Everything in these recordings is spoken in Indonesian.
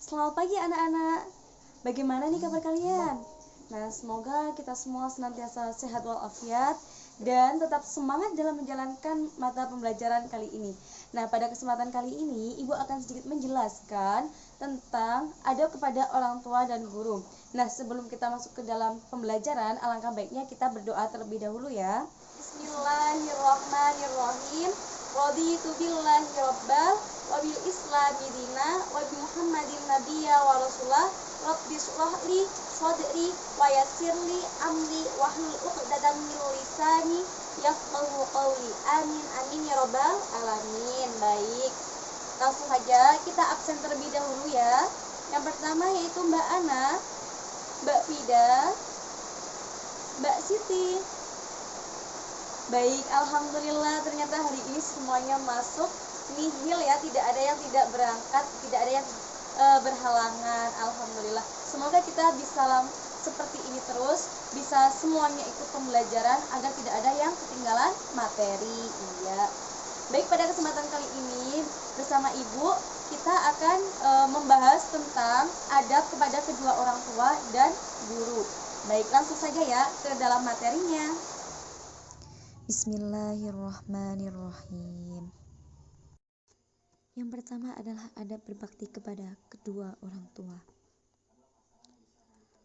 Selamat pagi anak-anak. Bagaimana nih kabar kalian? Nah, semoga kita semua senantiasa sehat walafiat dan tetap semangat dalam menjalankan mata pembelajaran kali ini. Nah, pada kesempatan kali ini Ibu akan sedikit menjelaskan tentang adab kepada orang tua dan guru. Nah, sebelum kita masuk ke dalam pembelajaran, alangkah baiknya kita berdoa terlebih dahulu ya. Bismillahirrahmanirrahim. Raditu billahi rabbal wa bil islami dina wa bi Muhammadin nabiyya wa rasulah. Rabbi shrah li sadri wa yassirli amri wahlul 'uqdatam min lisani yafqahu qawli. Amin amin ya rabbal alamin. Baik. Langsung saja kita absen terlebih dahulu ya. Yang pertama yaitu Mbak Ana, Mbak Fida, Mbak Siti. Baik, alhamdulillah ternyata hari ini semuanya masuk nihil ya, tidak ada yang tidak berangkat, tidak ada yang berhalangan. Alhamdulillah. Semoga kita bisa seperti ini terus, bisa semuanya ikut pembelajaran agar tidak ada yang ketinggalan materi. Iya. Baik, pada kesempatan kali ini bersama Ibu kita akan membahas tentang adab kepada kedua orang tua dan guru. Baik, langsung saja ya ke dalam materinya. Bismillahirrahmanirrahim. Yang pertama adalah adab berbakti kepada kedua orang tua.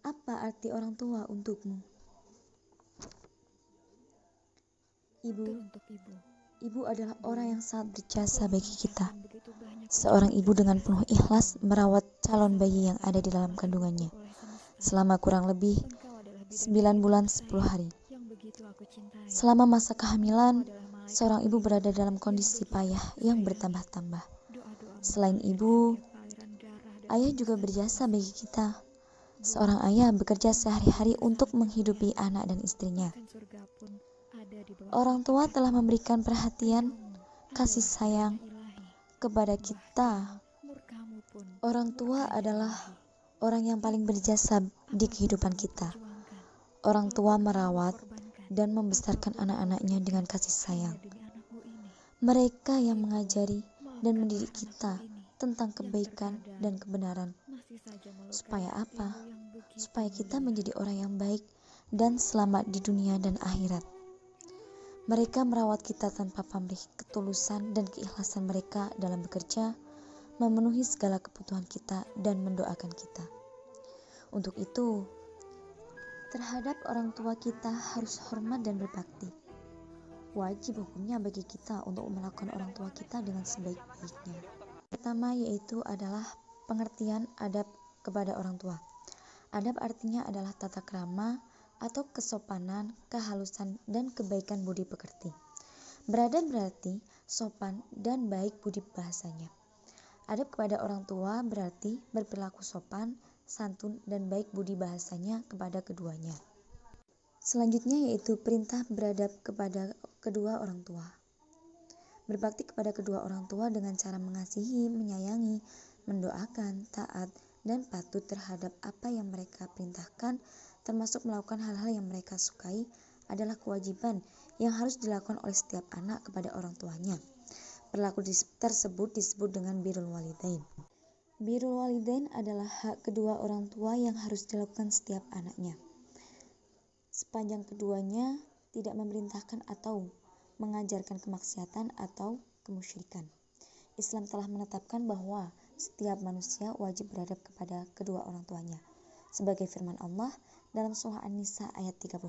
Apa arti orang tua untukmu? Ibu adalah orang yang sangat berjasa bagi kita. Seorang ibu dengan penuh ikhlas merawat calon bayi yang ada di dalam kandungannya selama kurang lebih 9 bulan 10 hari. Selama masa kehamilan, seorang ibu berada dalam kondisi payah yang bertambah-tambah. Selain ibu, ayah juga berjasa bagi kita. Seorang ayah bekerja sehari-hari untuk menghidupi anak dan istrinya. Orang tua telah memberikan perhatian, kasih sayang kepada kita. Orang tua adalah orang yang paling berjasa di kehidupan kita. Orang tua merawat dan membesarkan anak-anaknya dengan kasih sayang. Mereka yang mengajari dan mendidik kita tentang kebaikan dan kebenaran. Supaya apa? Supaya kita menjadi orang yang baik dan selamat di dunia dan akhirat. Mereka merawat kita tanpa pamrih. Ketulusan dan keikhlasan mereka dalam bekerja memenuhi segala kebutuhan kita dan mendoakan kita. Untuk itu, terhadap orang tua kita harus hormat dan berbakti. Wajib hukumnya bagi kita untuk melakukan orang tua kita dengan sebaik-baiknya. Pertama yaitu adalah pengertian adab kepada orang tua. Adab artinya adalah tata krama atau kesopanan, kehalusan, dan kebaikan budi pekerti. Beradab berarti sopan dan baik budi bahasanya. Adab kepada orang tua berarti berperilaku sopan, santun, dan baik budi bahasanya kepada keduanya. Selanjutnya yaitu perintah beradab kepada kedua orang tua. Berbakti kepada kedua orang tua dengan cara mengasihi, menyayangi, mendoakan, taat, dan patuh terhadap apa yang mereka perintahkan, termasuk melakukan hal-hal yang mereka sukai, adalah kewajiban yang harus dilakukan oleh setiap anak kepada orang tuanya. Perilaku tersebut disebut dengan birrul walidain. Birrul walidain adalah hak kedua orang tua yang harus dilakukan setiap anaknya, sepanjang keduanya tidak memerintahkan atau mengajarkan kemaksiatan atau kemusyrikan. Islam telah menetapkan bahwa setiap manusia wajib beradab kepada kedua orang tuanya, sebagai firman Allah dalam surah An-Nisa ayat 36.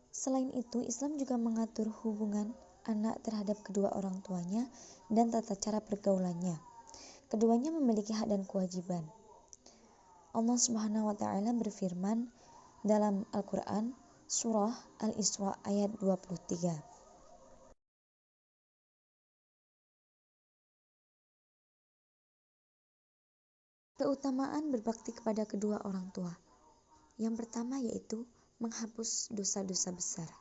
Selain itu, Islam juga mengatur hubungan anak terhadap kedua orang tuanya dan tata cara pergaulannya. Keduanya memiliki hak dan kewajiban. Allah Subhanahu wa taala berfirman dalam Al-Qur'an surah Al-Isra ayat 23. Keutamaan berbakti kepada kedua orang tua. Yang pertama yaitu menghapus dosa-dosa besar.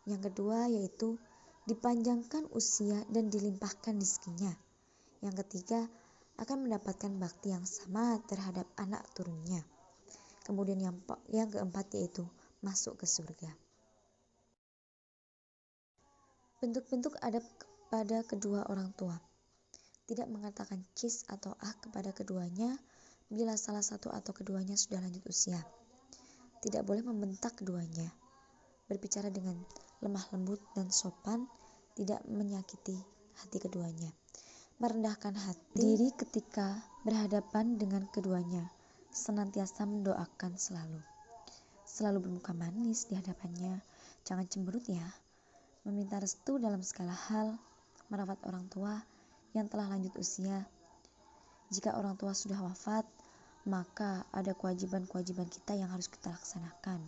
Yang kedua yaitu dipanjangkan usia dan dilimpahkan rezekinya. Yang ketiga akan mendapatkan bakti yang sama terhadap anak turunnya. Kemudian yang keempat yaitu masuk ke surga. Bentuk-bentuk adab kepada kedua orang tua. Tidak mengatakan cis atau ah kepada keduanya, bila salah satu atau keduanya sudah lanjut usia. Tidak boleh membentak keduanya. Berbicara dengan lemah lembut dan sopan, tidak menyakiti hati keduanya. Merendahkan hati diri ketika berhadapan dengan keduanya. Senantiasa mendoakan selalu bermuka manis di hadapannya. Jangan cemberut ya. Meminta restu dalam segala hal, merawat orang tua yang telah lanjut usia. Jika orang tua sudah wafat, maka ada kewajiban-kewajiban kita yang harus kita laksanakan.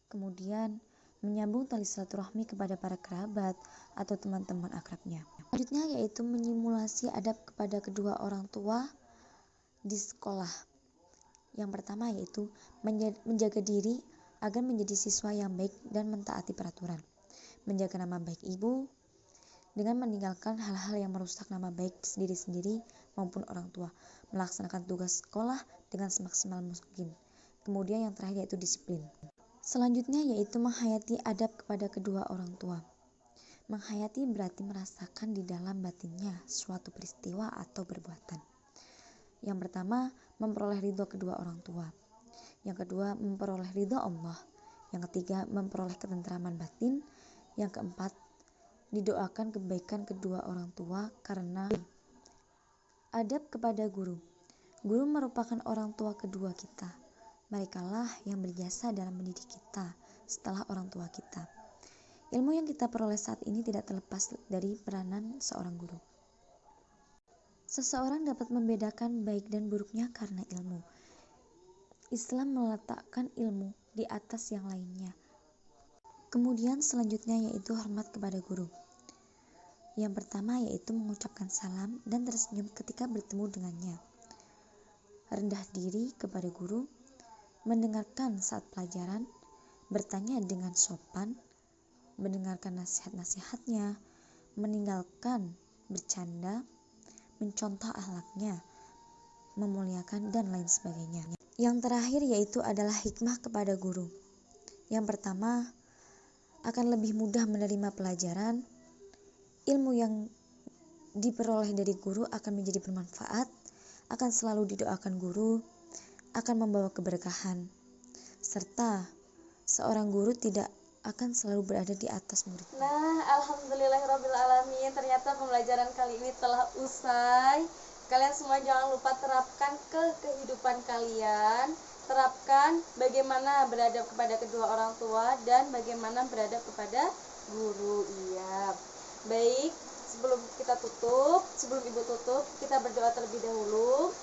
Kemudian, menyambung tali silaturahmi kepada para kerabat atau teman-teman akrabnya. Selanjutnya yaitu menyimulasi adab kepada kedua orang tua di sekolah. Yang pertama yaitu menjaga diri agar menjadi siswa yang baik dan mentaati peraturan. Menjaga nama baik ibu dengan meninggalkan hal-hal yang merusak nama baik diri sendiri maupun orang tua. Melaksanakan tugas sekolah dengan semaksimal mungkin. Kemudian yang terakhir yaitu disiplin. Selanjutnya yaitu menghayati adab kepada kedua orang tua. Menghayati berarti merasakan di dalam batinnya suatu peristiwa atau perbuatan. Yang pertama, memperoleh ridho kedua orang tua. Yang kedua, memperoleh ridho Allah. Yang ketiga, memperoleh ketentraman batin. Yang keempat, didoakan kebaikan kedua orang tua karena adab kepada guru. Guru merupakan orang tua kedua kita. Merekalah yang berjasa dalam mendidik kita setelah orang tua kita. Ilmu yang kita peroleh saat ini tidak terlepas dari peranan seorang guru. Seseorang dapat membedakan baik dan buruknya karena ilmu. Islam meletakkan ilmu di atas yang lainnya. Kemudian selanjutnya yaitu hormat kepada guru. Yang pertama yaitu mengucapkan salam dan tersenyum ketika bertemu dengannya. Rendah diri kepada guru, mendengarkan saat pelajaran, bertanya dengan sopan, mendengarkan nasihat-nasihatnya, meninggalkan bercanda, mencontoh akhlaknya, memuliakan dan lain sebagainya. Yang terakhir yaitu adalah hikmah kepada guru. Yang pertama, akan lebih mudah menerima pelajaran. Ilmu yang diperoleh dari guru akan menjadi bermanfaat, akan selalu didoakan guru, akan membawa keberkahan, serta seorang guru tidak akan selalu berada di atas murid. Nah, alhamdulillahirrabbilalamin, ternyata pembelajaran kali ini telah usai. Kalian semua jangan lupa terapkan ke kehidupan kalian. Terapkan bagaimana beradab kepada kedua orang tua dan bagaimana beradab kepada guru. Iya. Baik, sebelum Ibu tutup, kita berdoa terlebih dahulu.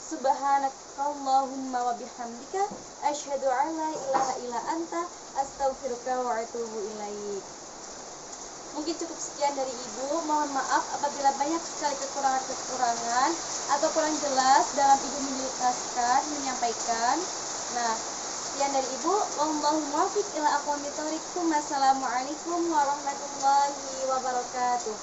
Subhanakallahumma wa bihamdika asyhadu an la ilaha illa anta astaghfiruka wa atubu ilaik. Mungkin cukup sekian dari Ibu. Mohon maaf apabila banyak sekali kekurangan atau kurang jelas dalam Ibu menjelaskan, menyampaikan. Nah, sekian dari Ibu. Wallahu muwaffiq ila aqwamit thoriq. Wassalamualaikum warahmatullahi wabarakatuh.